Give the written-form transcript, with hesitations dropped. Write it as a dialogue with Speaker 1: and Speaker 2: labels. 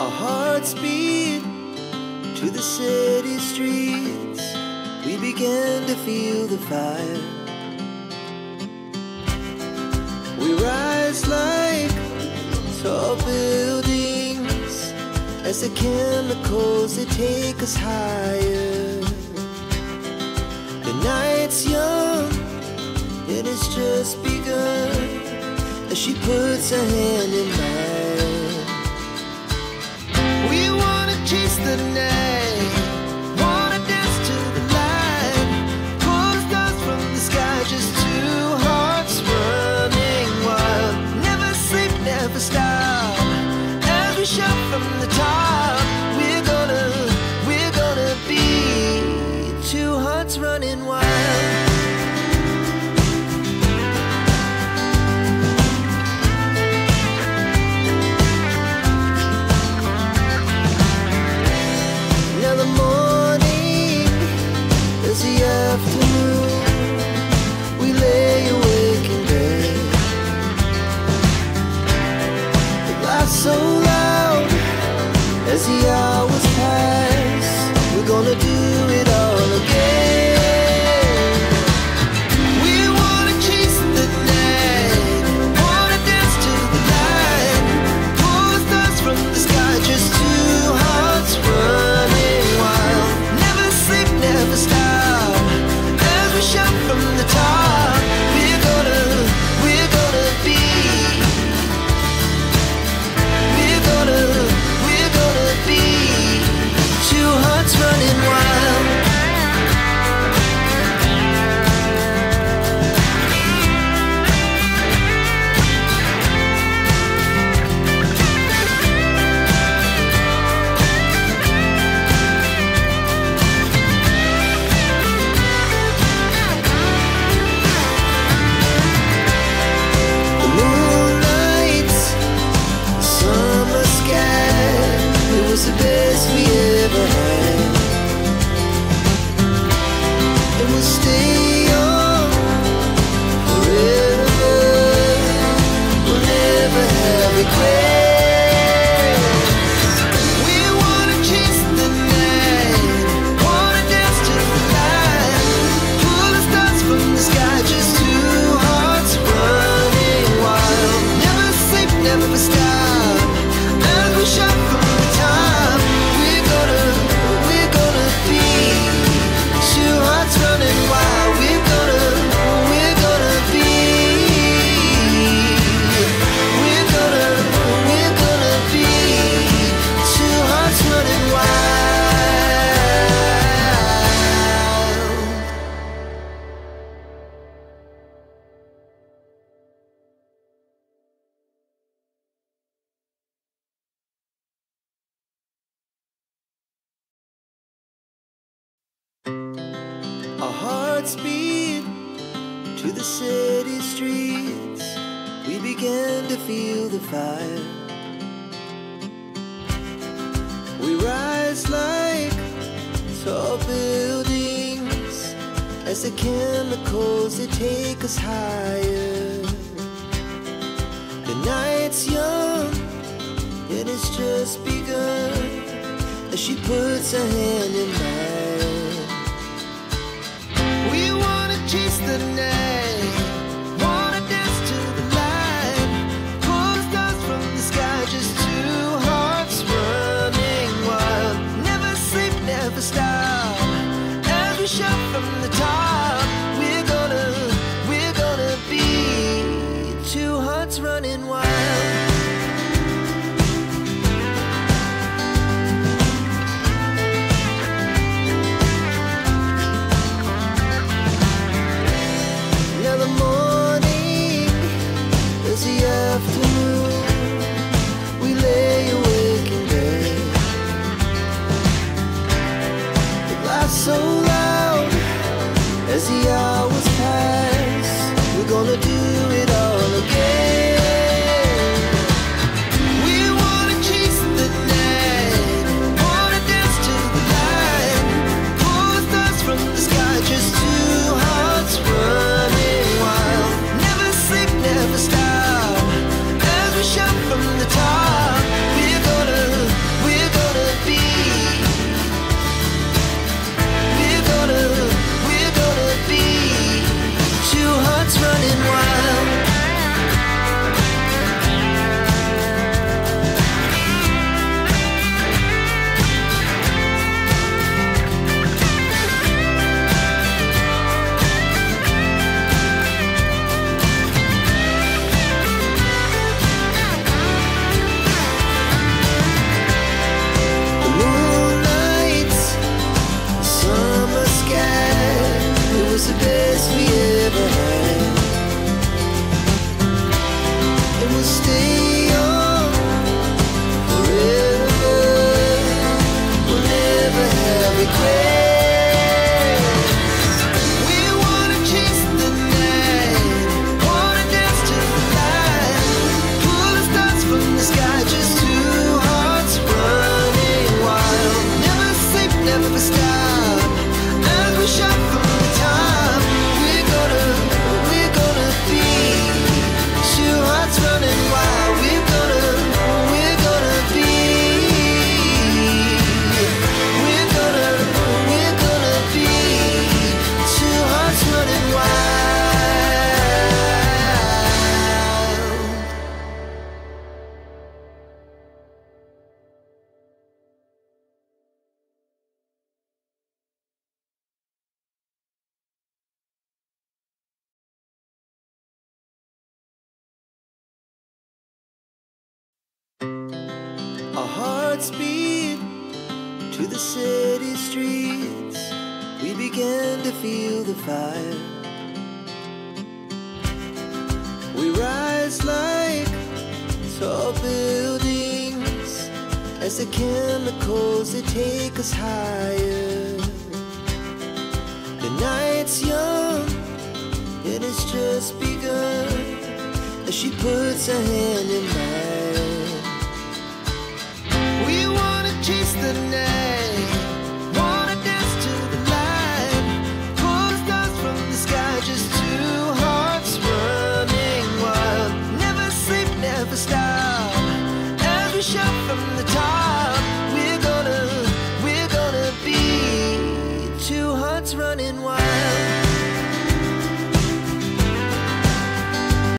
Speaker 1: Our hearts beat to the city streets. We began to feel the fire. We rise like tall buildings as the chemicals, they take us higher. The night's young, it has just begun, as she puts her hand in mine. We wanna chase the night, wanna dance to the light, pull the stars from the sky, just two hearts running wild. Never sleep, never stop, as we shout from the top. We're gonna be two hearts running wild. Now the morning is the afternoon. We lay awake in bed. The laughs so loud as the hours pass. We're gonna do it all again. We wanna chase the night, wanna dance to the light, pull the stars from the sky, just two hearts running wild. Never sleep, never stop, as we shout from the top. We're gonna be, we're gonna be two hearts running wild. The moonlight, the summer sky, it was the best we ever had. And we'll stay young forever. We'll never have regrets. We wanna chase the night, wanna dance to the light, pull the stars from the sky, just two hearts running wild. Never sleep, never stop, as we shout from the top. We're gonna be two hearts running wild. We're gonna be, we're gonna be two hearts running wild. Our hearts beat to the city streets. We began to feel the fire. We rise like tall buildings as the chemicals, they take us higher. The night's young, it has just begun, as she puts her hand in mine. We wanna chase the night, wanna dance to the light, pull the stars from the sky, just two hearts running wild. Never sleep, never stop, as we shout from the top. We're gonna be two hearts running wild. Our hearts beat to the city streets. We began to feel the fire. We rise like tall buildings as the chemicals, they take us higher. The night's young and it's just begun as she puts her hand in mine. We wanna chase the night, wanna dance to the light, pull stars from the sky, just two hearts running wild. Never sleep, never stop, as we shout from the top.